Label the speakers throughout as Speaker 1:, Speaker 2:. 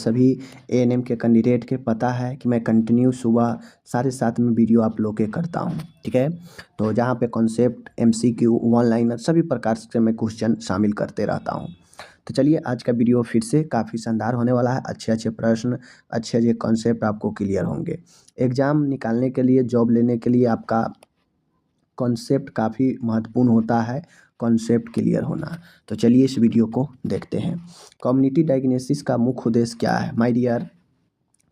Speaker 1: सभी एएनएम के कैंडिडेट के पता है कि मैं कंटिन्यू सुबह 7:30 में वीडियो आप लोग के करता हूँ, ठीक है। तो जहाँ पे कॉन्सेप्ट, एमसीक्यू, वन लाइनर सभी प्रकार से मैं क्वेश्चन शामिल करते रहता हूँ। तो चलिए आज का वीडियो फिर से काफ़ी शानदार होने वाला है। अच्छे प्रश्न, अच्छे कॉन्सेप्ट आपको क्लियर होंगे। एग्ज़ाम निकालने के लिए, जॉब लेने के लिए आपका कॉन्सेप्ट काफ़ी महत्वपूर्ण होता है, कॉन्सेप्ट क्लियर होना। तो चलिए इस वीडियो को देखते हैं। कम्युनिटी डायग्नोसिस का मुख्य उद्देश्य क्या है? माय डियर,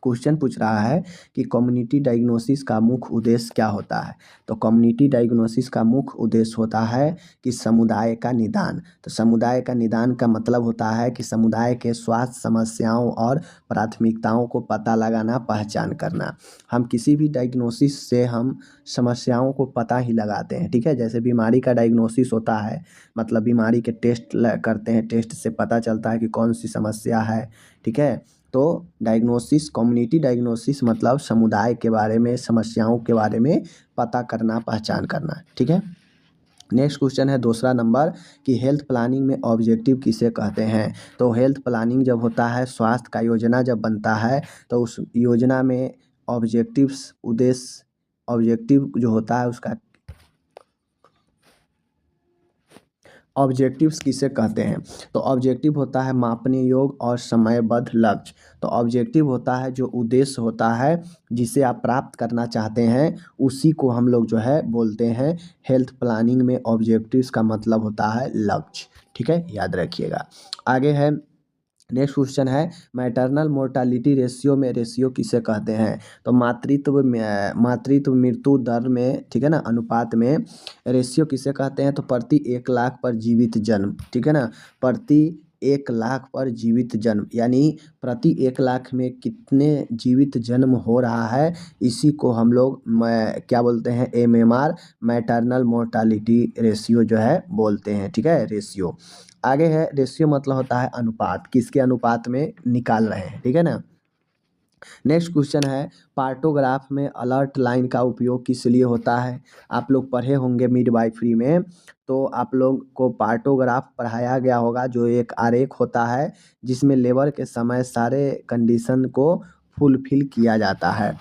Speaker 1: क्वेश्चन पूछ रहा है कि कम्युनिटी डायग्नोसिस का मुख्य उद्देश्य क्या होता है। तो कम्युनिटी डायग्नोसिस का मुख्य उद्देश्य होता है कि समुदाय का निदान। तो समुदाय का निदान का मतलब होता है कि समुदाय के स्वास्थ्य समस्याओं और प्राथमिकताओं को पता लगाना, पहचान करना। हम किसी भी डायग्नोसिस से हम समस्याओं को पता ही लगाते हैं, ठीक है। जैसे बीमारी का डायग्नोसिस होता है, मतलब बीमारी के टेस्ट करते हैं, टेस्ट से पता चलता है कि कौन सी समस्या है, ठीक है। तो डायग्नोसिस, कम्युनिटी डायग्नोसिस मतलब समुदाय के बारे में, समस्याओं के बारे में पता करना, पहचान करना, ठीक है। नेक्स्ट क्वेश्चन है दूसरा नंबर कि हेल्थ प्लानिंग में ऑब्जेक्टिव किसे कहते हैं। तो हेल्थ प्लानिंग जब होता है, स्वास्थ्य का योजना जब बनता है, तो उस योजना में ऑब्जेक्टिव्स, उद्देश्य, ऑब्जेक्टिव जो होता है उसका ऑब्जेक्टिव्स किसे कहते हैं। तो ऑब्जेक्टिव होता है मापने योग्य और समयबद्ध लक्ष्य। तो ऑब्जेक्टिव होता है जो उद्देश्य होता है जिसे आप प्राप्त करना चाहते हैं, उसी को हम लोग जो है बोलते हैं हेल्थ प्लानिंग में ऑब्जेक्टिव्स का मतलब होता है लक्ष्य, ठीक है, याद रखिएगा। आगे है नेक्स्ट क्वेश्चन है मैटरनल मोर्टालिटी रेशियो में रेशियो किसे कहते हैं। तो मातृत्व मृत्यु दर में, ठीक है ना, अनुपात में रेशियो किसे कहते हैं। तो प्रति 1 लाख पर जीवित जन्म, ठीक है ना, प्रति 1 लाख पर जीवित जन्म, यानी प्रति 1 लाख में कितने जीवित जन्म हो रहा है, इसी को हम लोग क्या बोलते हैं, एमएमआर, मैटरनल मोर्टालिटी रेशियो जो है बोलते हैं, ठीक है, रेशियो। आगे है रेशियो मतलब होता है अनुपात, किसके अनुपात में निकाल रहे हैं, ठीक है ना। नेक्स्ट क्वेश्चन है पार्टोग्राफ में अलर्ट लाइन का उपयोग किस लिए होता है। आप लोग पढ़े होंगे मिडवाइफरी में, तो आप लोग को पार्टोग्राफ पढ़ाया गया होगा, जो एक आरेख होता है जिसमें लेबर के समय सारे कंडीशन को फुलफिल किया जाता है।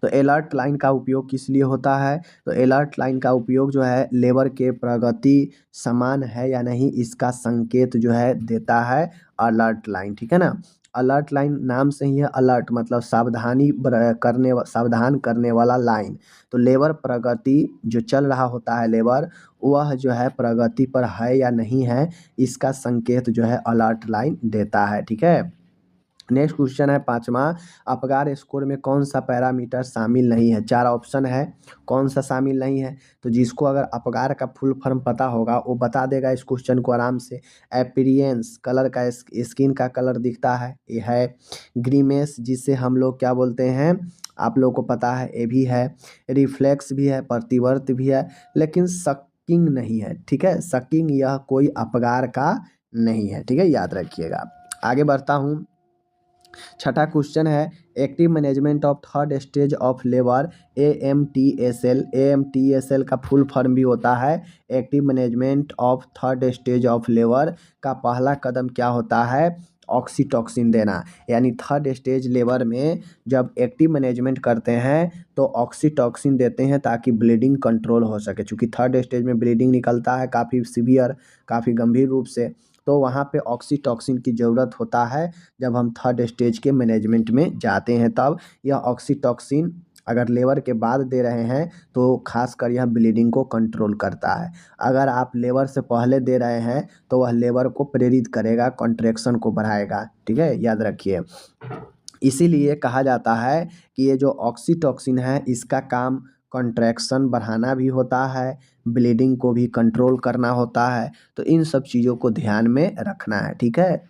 Speaker 1: तो अलर्ट लाइन का उपयोग किस लिए होता है। तो अलर्ट लाइन का उपयोग जो है लेबर के प्रगति समान है या नहीं, इसका संकेत जो है देता है अलर्ट लाइन, ठीक है ना। अलर्ट लाइन नाम से ही है, अलर्ट मतलब सावधान करने वाला लाइन। तो लेबर प्रगति जो चल रहा होता है, लेबर वह जो है प्रगति पर है या नहीं है, इसका संकेत जो है अलर्ट लाइन देता है, ठीक है। नेक्स्ट क्वेश्चन है पांचवा, अपगार स्कोर में कौन सा पैरामीटर शामिल नहीं है। 4 ऑप्शन है, कौन सा शामिल नहीं है। तो जिसको अगर अपगार का फुल फॉर्म पता होगा वो बता देगा इस क्वेश्चन को आराम से। एपीरियंस, कलर का, स्किन का कलर दिखता है, ये है। ग्रीमेस, जिसे हम लोग क्या बोलते हैं, आप लोग को पता है, ये भी है। रिफ्लेक्स भी है, प्रतिवर्त भी है, लेकिन सकिंग नहीं है, ठीक है। सकिंग यह कोई अपगार का नहीं है, ठीक है, याद रखिएगा। आगे बढ़ता हूँ। छठा क्वेश्चन है active management of third stage of labour, AMTSL। AMTSL का फुल फॉर्म भी होता है active management of third stage of labour. का पहला कदम क्या होता है, ऑक्सीटॉक्सिन देना। यानी थर्ड स्टेज लेबर में जब एक्टिव मैनेजमेंट करते हैं तो ऑक्सीटॉक्सिन देते हैं ताकि ब्लीडिंग कंट्रोल हो सके, क्योंकि थर्ड स्टेज में ब्लीडिंग निकलता है काफ़ी सीवियर, काफ़ी गंभीर रूप से, तो वहाँ पे ऑक्सीटॉक्सिन की ज़रूरत होता है। जब हम थर्ड स्टेज के मैनेजमेंट में जाते हैं तब यह ऑक्सीटॉक्सिन अगर लेबर के बाद दे रहे हैं तो खासकर यह ब्लीडिंग को कंट्रोल करता है। अगर आप लेबर से पहले दे रहे हैं तो वह लेबर को प्रेरित करेगा, कॉन्ट्रैक्शन को बढ़ाएगा, ठीक है, याद रखिए। इसीलिए कहा जाता है कि ये जो ऑक्सीटॉक्सिन है इसका काम कॉन्ट्रैक्शन बढ़ाना भी होता है, ब्लीडिंग को भी कंट्रोल करना होता है। तो इन सब चीज़ों को ध्यान में रखना है, ठीक है।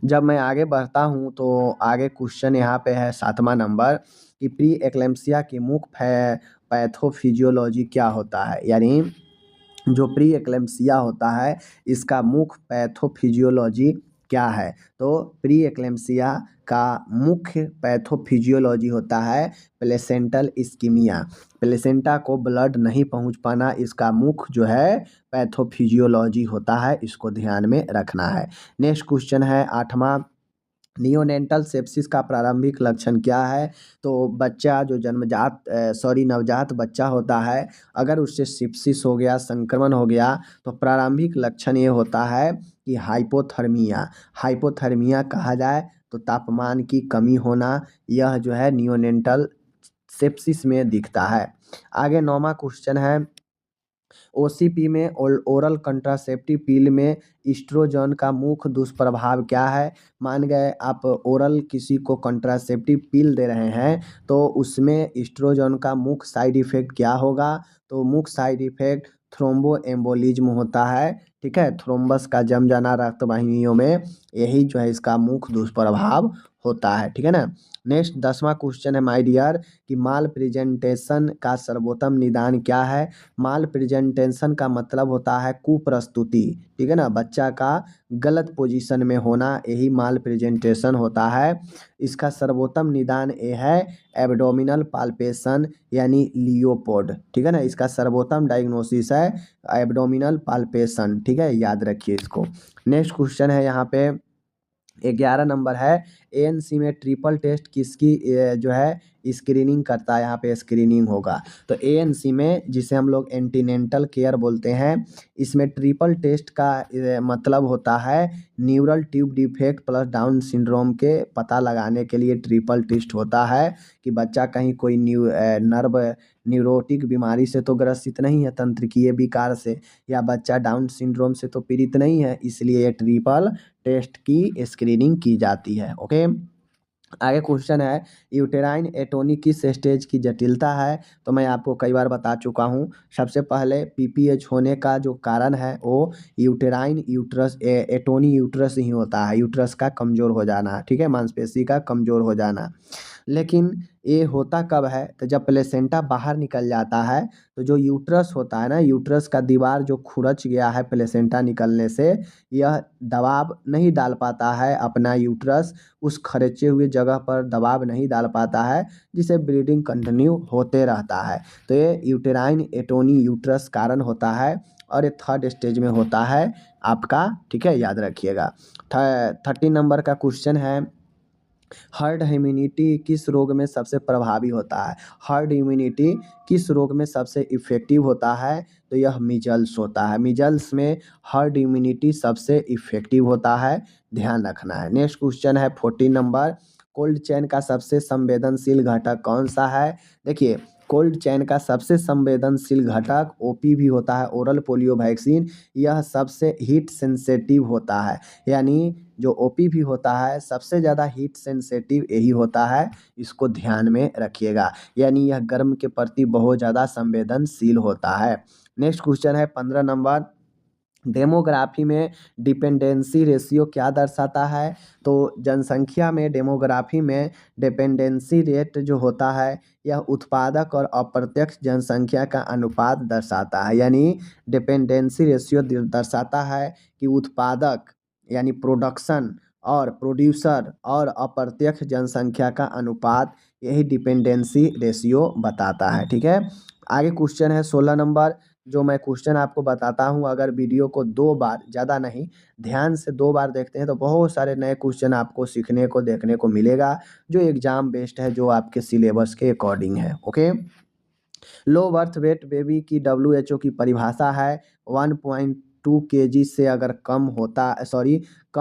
Speaker 1: जब मैं आगे बढ़ता हूँ तो आगे क्वेश्चन यहाँ पे है 7वां नंबर कि प्री एक्लेम्पसिया की मुख्य पैथोफिजियोलॉजी क्या होता है। यानी जो प्री एक्लेम्पसिया होता है इसका मुख्य पैथोफिजियोलॉजी क्या है। तो प्री एक्लेम्पसिया का मुख्य पैथोफिजियोलॉजी होता है प्लेसेंटल इस्कीमिया। प्लेसेंटा को ब्लड नहीं पहुंच पाना इसका मुख्य जो है पैथोफिजियोलॉजी होता है, इसको ध्यान में रखना है। नेक्स्ट क्वेश्चन है 8वां नियोनेंटल सेप्सिस का प्रारंभिक लक्षण क्या है? तो बच्चा जो नवजात बच्चा होता है, अगर उससे सिप्सिस हो गया, संक्रमण हो गया, तो प्रारंभिक लक्षण ये होता है कि हाइपोथर्मिया कहा जाए तो तापमान की कमी होना, यह जो है नियोनेंटल सेप्सिस में दिखता है। आगे 9वां क्वेश्चन है, ओसीपी में ओरल कंट्रासेप्टिव पिल में एस्ट्रोजन का मुख्य दुष्प्रभाव क्या है? मान गए आप ओरल किसी को कंट्रासेप्टिव पिल दे रहे हैं, तो उसमें एस्ट्रोजन का मुख्य साइड इफेक्ट क्या होगा? तो मुख्य साइड इफेक्ट थ्रोम्बो एम्बोलिज्म होता है, ठीक है। थ्रोम्बस का जम जाना रक्त वाहिनियों में, यही जो है इसका मुख्य दुष्प्रभाव होता है, ठीक है ना। नेक्स्ट 10वां क्वेश्चन है माय डियर कि माल प्रेजेंटेशन का सर्वोत्तम निदान क्या है? माल प्रेजेंटेशन का मतलब होता है कुप्रस्तुति, ठीक है ना, बच्चा का गलत पोजीशन में होना, यही माल प्रेजेंटेशन होता है। इसका सर्वोत्तम निदान ये है एब्डोमिनल पाल्पेशन यानी लियोपोड, ठीक है ना, इसका सर्वोत्तम डायग्नोसिस है एब्डोमिनल पाल्पेशन, ठीक है, याद रखिए इसको। नेक्स्ट क्वेश्चन है यहाँ पे 11 नंबर है, एएनसी में ट्रिपल टेस्ट किसकी जो है स्क्रीनिंग करता है? यहाँ पे स्क्रीनिंग होगा तो एएनसी में, जिसे हम लोग एंटीनेंटल केयर बोलते हैं, इसमें ट्रिपल टेस्ट का मतलब होता है neural tube defect plus down syndrome के पता लगाने के लिए ट्रिपल टेस्ट होता है कि बच्चा कहीं कोई नर्व न्यूरोटिक बीमारी से तो ग्रसित नहीं है, तंत्रिकीय विकार से, या बच्चा डाउन सिंड्रोम से तो पीड़ित नहीं है, इसलिए ये ट्रिपल टेस्ट की स्क्रीनिंग की जाती है। ओके, आगे क्वेश्चन है, यूटेराइन एटोनी किस स्टेज की जटिलता है? तो मैं आपको कई बार बता चुका हूँ। सबसे पहले पीपीएच होने का जो कारण है वो यूटेराइन एटोनी यूट्रस ही होता है, यूट्रस का कमज़ोर हो जाना, ठीक है, मांसपेशी का कमज़ोर हो जाना। लेकिन ये होता कब है? तो जब प्लेसेंटा बाहर निकल जाता है, तो जो यूट्रस होता है ना, यूट्रस का दीवार जो खुरच गया है प्लेसेंटा निकलने से, यह दबाव नहीं डाल पाता है अपना, यूट्रस उस खर्चे हुए जगह पर दबाव नहीं डाल पाता है, जिसे ब्लीडिंग कंटिन्यू होते रहता है। तो ये यूटेराइन एटोनी यूट्रस कारण होता है और ये 3rd स्टेज में होता है आपका, ठीक है, याद रखिएगा। 13 नंबर का क्वेश्चन है, हर्ड इम्यूनिटी किस रोग में सबसे प्रभावी होता है? हर्ड इम्यूनिटी किस रोग में सबसे इफ़ेक्टिव होता है? तो यह मीजल्स होता है, मीजल्स में हर्ड इम्यूनिटी सबसे इफ़ेक्टिव होता है, ध्यान रखना है। नेक्स्ट क्वेश्चन है 14 नंबर, कोल्ड चेन का सबसे संवेदनशील घटक कौन सा है? देखिए, कोल्ड चेन का सबसे संवेदनशील घटक ओपी भी होता है, ओरल पोलियो वैक्सीन, यह सबसे हीट सेंसेटिव होता है, यानी जो ओपी भी होता है सबसे ज़्यादा हीट सेंसेटिव यही होता है, इसको ध्यान में रखिएगा, यानी यह गर्म के प्रति बहुत ज़्यादा संवेदनशील होता है। नेक्स्ट क्वेश्चन है 15 नंबर, डेमोग्राफी में डिपेंडेंसी रेशियो क्या दर्शाता है? तो जनसंख्या में डेमोग्राफी में डिपेंडेंसी रेट जो होता है, यह उत्पादक और अप्रत्यक्ष जनसंख्या का अनुपात दर्शाता है, यानी डिपेंडेंसी रेशियो दर्शाता है कि उत्पादक यानी प्रोडक्शन और प्रोड्यूसर और अप्रत्यक्ष जनसंख्या का अनुपात, यही डिपेंडेंसी रेशियो बताता है, ठीक है। आगे क्वेश्चन है 16 नंबर, जो मैं क्वेश्चन आपको बताता हूँ, अगर वीडियो को 2 बार, ज़्यादा नहीं, ध्यान से 2 बार देखते हैं तो बहुत सारे नए क्वेश्चन आपको सीखने को देखने को मिलेगा, जो एग्ज़ाम बेस्ड है, जो आपके सिलेबस के अकॉर्डिंग है। Okay, low birth weight baby की WHO की परिभाषा है 1.2 kg से अगर कम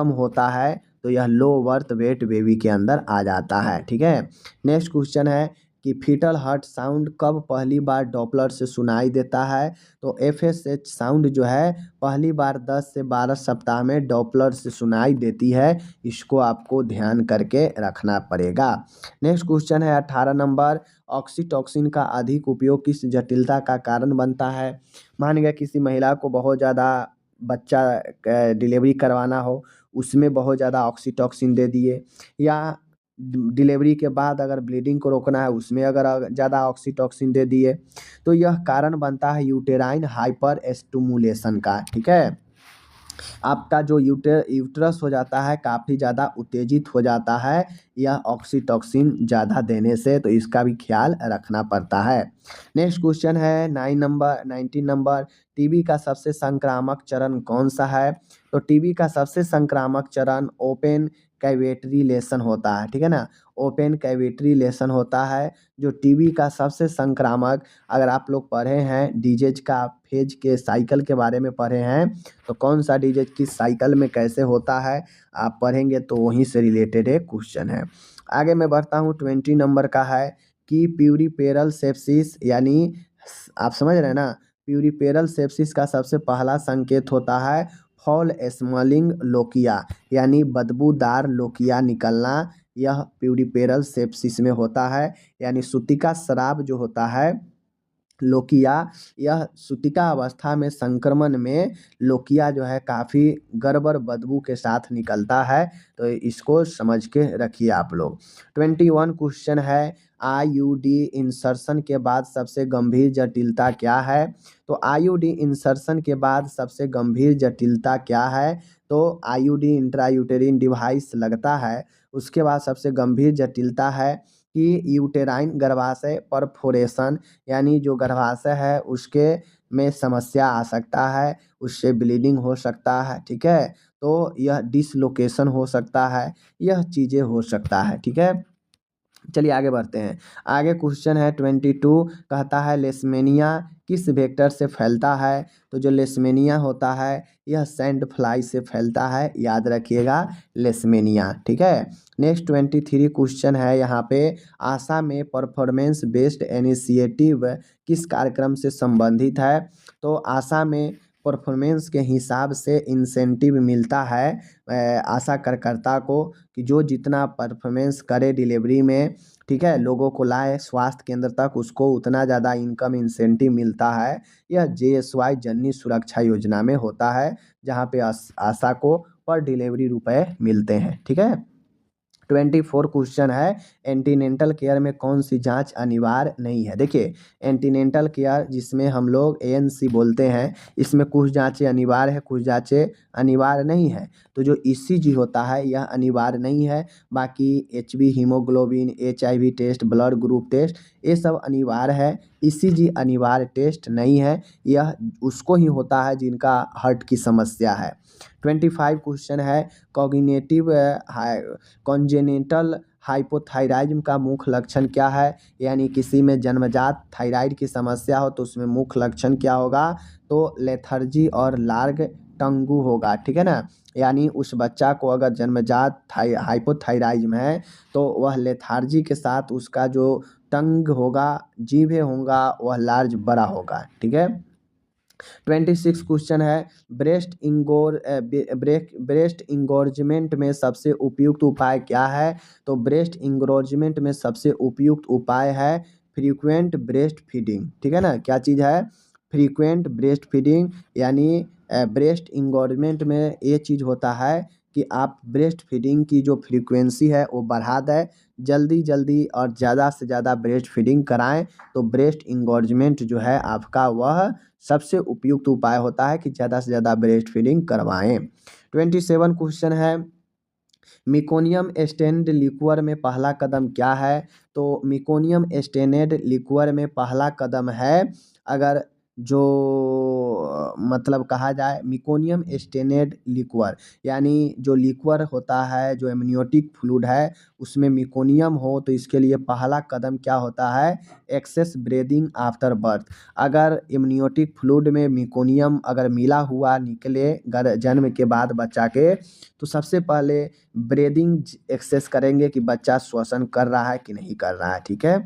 Speaker 1: होता है तो यह लो बर्थ वेट बेबी के अंदर आ जाता है, ठीक है। नेक्स्ट क्वेश्चन है कि फीटल हार्ट साउंड कब पहली बार डॉपलर से सुनाई देता है? तो FSH साउंड जो है पहली बार 10 से 12 सप्ताह में डॉपलर से सुनाई देती है, इसको आपको ध्यान करके रखना पड़ेगा। नेक्स्ट क्वेश्चन है 18 नंबर, ऑक्सीटॉसिन का अधिक उपयोग किस जटिलता का कारण बनता है? मान गया किसी महिला को बहुत ज़्यादा बच्चा डिलीवरी करवाना हो, उसमें बहुत ज़्यादा ऑक्सीटॉसिन दे दिए, या डिलीवरी के बाद अगर ब्लीडिंग को रोकना है, उसमें अगर ज़्यादा ऑक्सीटॉसिन दे दिए, तो यह कारण बनता है यूटेराइन हाइपर स्टिमुलेशन का, ठीक है। आपका जो यूट्रस हो जाता है काफ़ी ज़्यादा उत्तेजित हो जाता है यह ऑक्सीटॉसिन ज़्यादा देने से, तो इसका भी ख्याल रखना पड़ता है। नेक्स्ट क्वेश्चन है 19 नंबर, टीबी का सबसे संक्रामक चरण कौन सा है? तो टीबी का सबसे संक्रामक चरण ओपन कैविटी लेशन होता है, ठीक है ना, ओपन कैविटी लेशन होता है। जो टीबी का सबसे संक्रामक, अगर आप लोग पढ़े हैं डिजीज का फेज के साइकिल के बारे में पढ़े हैं, तो कौन सा डिजीज किस साइकिल में कैसे होता है आप पढ़ेंगे तो वहीं से रिलेटेड एक क्वेश्चन है। आगे मैं बढ़ता हूँ, 20 नंबर का है कि प्यूरिपेरल सेप्सिस, यानी आप समझ रहे हैं ना, प्यूरिपेरल सेप्सिस का सबसे पहला संकेत होता है फॉल स्मेलिंग लोकिया, यानी बदबूदार लोकिया निकलना, यह प्यूरिपेरल सेप्सिस में होता है। यानी सूतिका स्राव जो होता है लोकिया, यह सूतिका अवस्था में संक्रमण में लोकिया जो है काफ़ी गड़बड़ बदबू के साथ निकलता है, तो इसको समझ के रखिए आप लोग। 21 क्वेश्चन है, आईयूडी इंसर्शन के बाद सबसे गंभीर जटिलता क्या है? तो आईयूडी इंसर्शन के बाद सबसे गंभीर जटिलता क्या है? तो आईयूडी इंट्रायूटेरिन डिवाइस लगता है, उसके बाद सबसे गंभीर जटिलता है कि यूटेराइन गर्भाशय परफोरेशन, यानी जो गर्भाशय है उसके में समस्या आ सकता है, उससे ब्लीडिंग हो सकता है, ठीक है, तो यह डिसलोकेशन हो सकता है, यह चीज़ें हो सकता है, ठीक है। चलिए आगे बढ़ते हैं। आगे क्वेश्चन है 22, कहता है लेशमेनिया किस वेक्टर से फैलता है? तो जो लेशमेनिया होता है यह सैंड फ्लाई से फैलता है, याद रखिएगा लेशमेनिया, ठीक है। नेक्स्ट 23 क्वेश्चन है यहाँ पे, आशा में परफॉर्मेंस बेस्ड इनिशिएटिव किस कार्यक्रम से संबंधित है? तो आशा में परफॉर्मेंस के हिसाब से इंसेंटिव मिलता है आशा कार्यकर्ता को, कि जो जितना परफॉर्मेंस करे डिलीवरी में, ठीक है, लोगों को लाए स्वास्थ्य केंद्र तक, उसको उतना ज़्यादा इनकम इंसेंटिव मिलता है। यह JSY जननी सुरक्षा योजना में होता है, जहाँ पे आशा को पर डिलीवरी रुपए मिलते हैं, ठीक है। 24 क्वेश्चन है, एंटीनेंटल केयर में कौन सी जांच अनिवार्य नहीं है? देखिए एंटीनेंटल केयर जिसमें हम लोग ANC बोलते हैं, इसमें कुछ जांचें अनिवार्य है, कुछ जांचें अनिवार्य नहीं है। तो जो ECG होता है यह अनिवार्य नहीं है, बाकी HB haemoglobin, HIV test, blood group test, ये सब अनिवार्य है। ECG अनिवार्य टेस्ट नहीं है, यह उसको ही होता है जिनका हार्ट की समस्या है। 25 क्वेश्चन है, कॉग्निटिव कॉन्जेनिटल हाइपोथायराइज्म का मुख्य लक्षण क्या है? यानी किसी में जन्मजात थायराइड की समस्या हो तो उसमें मुख्य लक्षण क्या होगा? तो लेथर्जी और लार्ग टंगू होगा, ठीक है ना। यानी उस बच्चा को अगर जन्मजात हाइपोथायराइज्म है तो वह लेथार्जी के साथ उसका जो टंग होगा, जीभ होगा, वह लार्ज बड़ा होगा, ठीक है। 26 क्वेश्चन है, ब्रेस्ट इंगोर्जमेंट में सबसे उपयुक्त उपाय क्या है? तो ब्रेस्ट इंगोर्जमेंट में सबसे उपयुक्त उपाय है फ्रीक्वेंट ब्रेस्ट फीडिंग, ठीक है ना। क्या चीज़ है? फ्रीक्वेंट ब्रेस्ट फीडिंग, यानी ब्रेस्ट इंगोर्जमेंट में ये चीज़ होता है कि आप ब्रेस्ट फीडिंग की जो फ्रीक्वेंसी है वो बढ़ा दें, जल्दी जल्दी और ज़्यादा से ज़्यादा ब्रेस्ट फीडिंग कराएं, तो ब्रेस्ट इंगोर्जमेंट जो है आपका वह सबसे उपयुक्त उपाय होता है कि ज़्यादा से ज़्यादा ब्रेस्ट फीडिंग करवाएं। 27 क्वेश्चन है, मिकोनियम स्टेन्ड लिक्वर में पहला कदम क्या है? तो मिकोनियम स्टेनेड लिक्वर में पहला कदम है, अगर जो मतलब कहा जाए मिकोनियम स्टेनेड लिक्वर, यानी जो लिक्वर होता है जो एमनियोटिक फ्लूइड है उसमें मिकोनियम हो, तो इसके लिए पहला कदम क्या होता है? Access breathing after birth. अगर एमनियोटिक फ्लूइड में मिकोनियम अगर मिला हुआ निकले जन्म के बाद बच्चा के, तो सबसे पहले ब्रीदिंग एक्सेस करेंगे कि बच्चा श्वसन कर रहा है कि नहीं कर रहा है, ठीक है।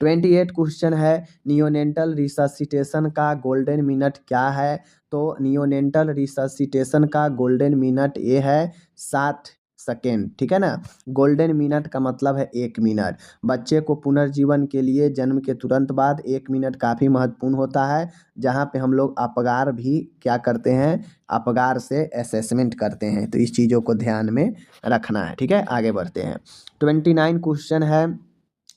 Speaker 1: 28 क्वेश्चन है, नियोनेंटल रिससिटेशन का गोल्डन मिनट क्या है? तो नियोनेंटल रिससिटेशन का गोल्डन मिनट ये है 60 सेकेंड, ठीक है ना। गोल्डन मिनट का मतलब है 1 मिनट। बच्चे को पुनर्जीवन के लिए जन्म के तुरंत बाद 1 मिनट काफ़ी महत्वपूर्ण होता है, जहाँ पे हम लोग अपगार भी क्या करते हैं? अपगार से असेसमेंट करते हैं, तो इस चीज़ों को ध्यान में रखना है, ठीक है। आगे बढ़ते हैं। 29 क्वेश्चन है,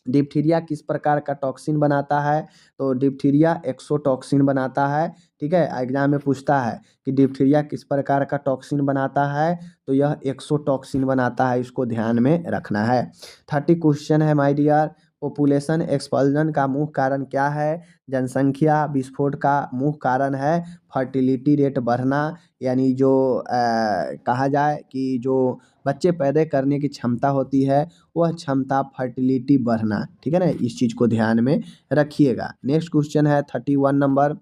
Speaker 1: डिप्थीरिया किस प्रकार का टॉक्सिन बनाता है? तो डिप्थीरिया एक्सोटॉक्सिन बनाता है, ठीक है। एग्जाम में पूछता है कि डिप्थीरिया किस प्रकार का टॉक्सिन बनाता है, तो यह एक्सोटॉक्सिन बनाता है, इसको ध्यान में रखना है। 30 क्वेश्चन है माय डियर, पॉपुलेशन एक्सपल्जन का मुख्य कारण क्या है? जनसंख्या विस्फोट का मुख्य कारण है फर्टिलिटी रेट बढ़ना, यानी जो कहा जाए कि जो बच्चे पैदा करने की क्षमता होती है वह क्षमता फर्टिलिटी बढ़ना। ठीक है ना, इस चीज़ को ध्यान में रखिएगा। नेक्स्ट क्वेश्चन है 31 number.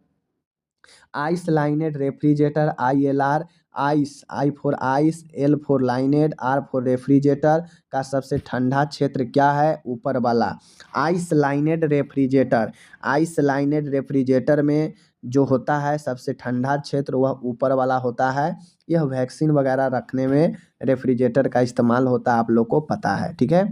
Speaker 1: Ice lined refrigerator ILR, ice I for ice, L for lined, R for refrigerator का सबसे ठंडा क्षेत्र क्या है? ऊपर वाला। Ice lined refrigerator, ice lined refrigerator में जो होता है सबसे ठंडा क्षेत्र वह ऊपर वाला होता है। यह वैक्सीन वगैरह रखने में रेफ्रिजरेटर का इस्तेमाल होता है, आप लोग को पता है। ठीक है।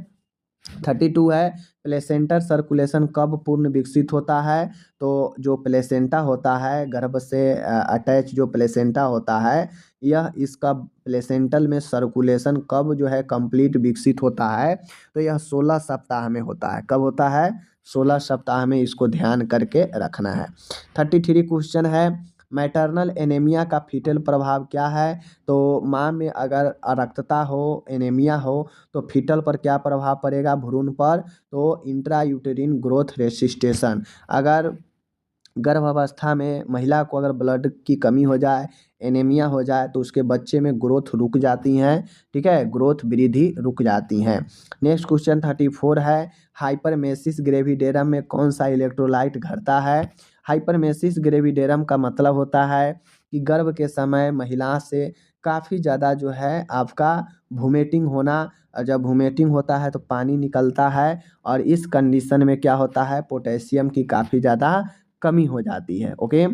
Speaker 1: 32 है, प्लेसेंटर सर्कुलेशन कब पूर्ण विकसित होता है? तो जो प्लेसेंटा होता है, गर्भ से अटैच जो प्लेसेंटा होता है, यह इसका प्लेसेंटल में सर्कुलेशन कब जो है कंप्लीट विकसित होता है? तो यह 16 सप्ताह में होता है। कब होता है? 16 सप्ताह में। इसको ध्यान करके रखना है। 33 क्वेश्चन है, मैटरनल एनीमिया का फीटल प्रभाव क्या है? तो माँ में अगर अरक्तता हो, एनीमिया हो, तो फीटल पर क्या प्रभाव पड़ेगा? भ्रूण पर। तो इंट्रायूटेरिन ग्रोथ रेसिस्टेशन, अगर गर्भावस्था में महिला को अगर ब्लड की कमी हो जाए, एनीमिया हो जाए, तो उसके बच्चे में ग्रोथ रुक जाती हैं। ठीक है, ग्रोथ वृद्धि रुक जाती हैं। नेक्स्ट क्वेश्चन 34 है, हाइपरमेसिस ग्रेविडेरम में कौन सा इलेक्ट्रोलाइट घटता है? हाइपरमेसिस ग्रेविडेरम का मतलब होता है कि गर्भ के समय महिला से काफ़ी ज़्यादा जो है आपका वोमिटिंग होना, जब वोमिटिंग होता है तो पानी निकलता है, और इस कंडीशन में क्या होता है? पोटेशियम की काफ़ी ज़्यादा कमी हो जाती है। ओके।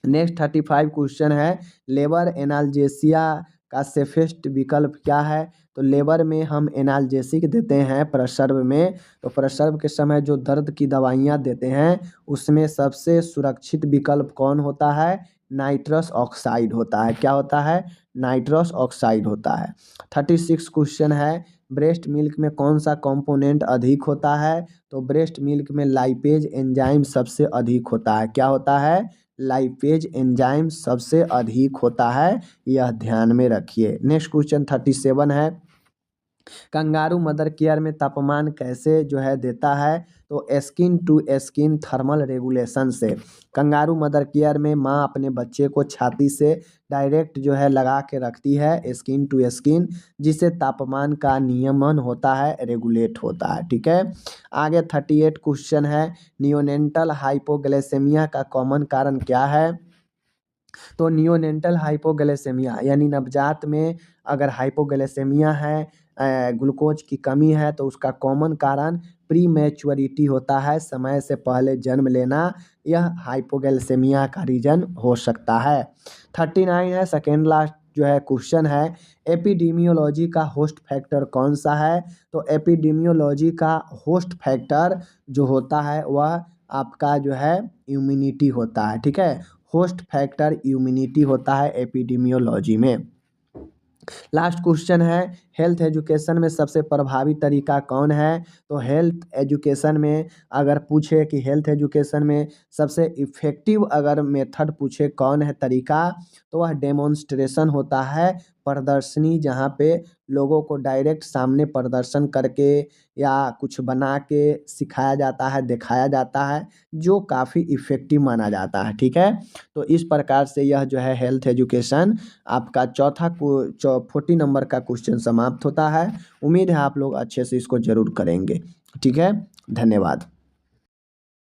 Speaker 1: नेक्स्ट 35 क्वेश्चन है, लेबर एनाल्जेसिया का सेफेस्ट विकल्प क्या है? तो लेबर में हम एनाल्जेसिक देते हैं प्रसव में, तो प्रसव के समय जो दर्द की दवाइयाँ देते हैं उसमें सबसे सुरक्षित विकल्प कौन होता है? नाइट्रस ऑक्साइड होता है। क्या होता है? नाइट्रस ऑक्साइड होता है। 36 क्वेश्चन है, ब्रेस्ट मिल्क में कौन सा कंपोनेंट अधिक होता है? तो ब्रेस्ट मिल्क में लाइपेज एंजाइम सबसे अधिक होता है। क्या होता है? लाइपेज एंजाइम सबसे अधिक होता है, यह ध्यान में रखिए। नेक्स्ट क्वेश्चन 37 है, कंगारू मदर केयर में तापमान कैसे जो है देता है? तो skin to skin thermal regulation से। कंगारू मदर केयर में माँ अपने बच्चे को छाती से डायरेक्ट जो है लगा के रखती है, स्किन टू स्किन, जिससे तापमान का नियमन होता है, रेगुलेट होता है। ठीक है। आगे 38 क्वेश्चन है, नियोनेंटल हाइपोग्लाइसेमिया का कॉमन कारण क्या है? तो नियोनेंटल हाइपोग्लाइसेमिया यानी नवजात में अगर हाइपोग्लाइसेमिया है, ग्लूकोज की कमी है, तो उसका कॉमन कारण प्री मैच्योरिटी होता है, समय से पहले जन्म लेना। यह हाइपोग्लाइसेमिया का रीजन हो सकता है। 39 है, सेकेंड लास्ट जो है क्वेश्चन है, एपिडेमियोलॉजी का होस्ट फैक्टर कौन सा है? तो एपिडेमियोलॉजी का होस्ट फैक्टर जो होता है वह आपका जो है इम्यूनिटी होता है। ठीक है, होस्ट फैक्टर इम्यूनिटी होता है एपिडेमियोलॉजी में। लास्ट क्वेश्चन है, हेल्थ एजुकेशन में सबसे प्रभावी तरीका कौन है? तो हेल्थ एजुकेशन में अगर पूछे कि हेल्थ एजुकेशन में सबसे इफ़ेक्टिव अगर मेथड पूछे कौन है तरीका, तो वह डेमोन्स्ट्रेशन होता है, प्रदर्शनी, जहाँ पे लोगों को डायरेक्ट सामने प्रदर्शन करके या कुछ बना के सिखाया जाता है, दिखाया जाता है, जो काफ़ी इफ़ेक्टिव माना जाता है। ठीक है, तो इस प्रकार से यह जो है हेल्थ एजुकेशन आपका 40 नंबर का क्वेश्चन समाप्त होता है। उम्मीद है आप लोग अच्छे से इसको ज़रूर करेंगे। ठीक है, धन्यवाद।